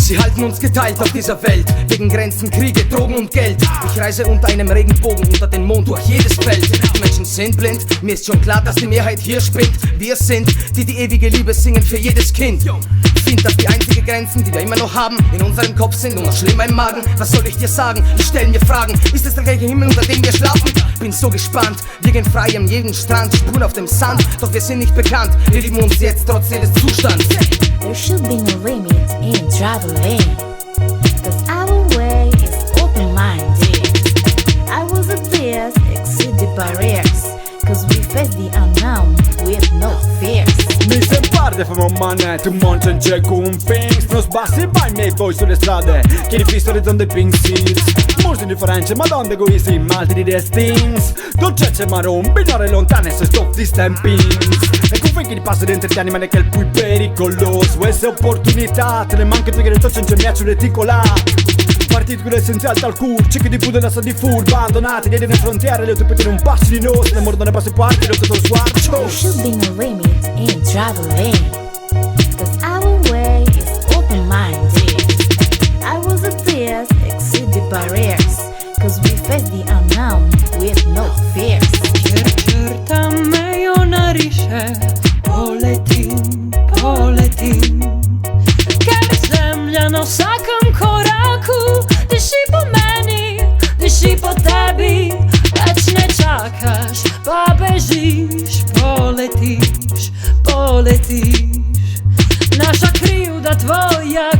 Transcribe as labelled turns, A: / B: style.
A: Sie halten uns geteilt auf dieser Welt, wegen Grenzen, Kriege, Drogen und Geld. Ich reise unter einem Regenbogen, unter den Mond, durch jedes Feld. Die Menschen sind blind, mir ist schon klar, dass die Mehrheit hier spinnt. Wir sind, die die ewige Liebe singen für jedes Kind. Sind das die einzigen Grenzen, die wir immer noch haben? In unserem Kopf sind nur noch schlimmer im Magen. Was soll ich dir sagen? Ich stell mir Fragen. Ist es der gleiche Himmel, unter dem wir schlafen? Bin so gespannt, wir gehen frei an jeden Strand, Spuren auf dem Sand, doch wir sind nicht bekannt. Wir lieben uns jetzt trotz jedes Zustands.
B: There should be no limit in traveling, 'cause our way is open-minded. I was at this, exceed the barriers, 'cause we face the unknown with no fears.
C: Mi sembra famo manette, un mondo in c'è con things. Non sbassi mai i miei poi sulle strade, che rifisso le zonde pink seeds. Molti differenze, ma donde egoisti, malti di destins. Dolcezze marron, binare lontane, se stop di stampings. E con finché di passo dentro ti animali che è il più pericoloso. Queste opportunità, te le manche perché le tocce in c'è sulle partiti con l'essenziale dal cur, cicchi di Buda e la sta di fur, abbandonati, dietro le frontiere, le autopeti non passi di noi, le mordono passe parti, le tutto sguardo.
B: There should be no limit in traveling, 'cause our way is open-minded. I was at this, exceed the barriers, 'cause we face the unknown with no fears.
D: Certa mejo nariše, poletim, poletim. Ker zemlja na vsakem koraku diši po meni, diši po tebi. Več ne čakaš, pa bežiš, poletiš, poletiš. Naša krivda tvoja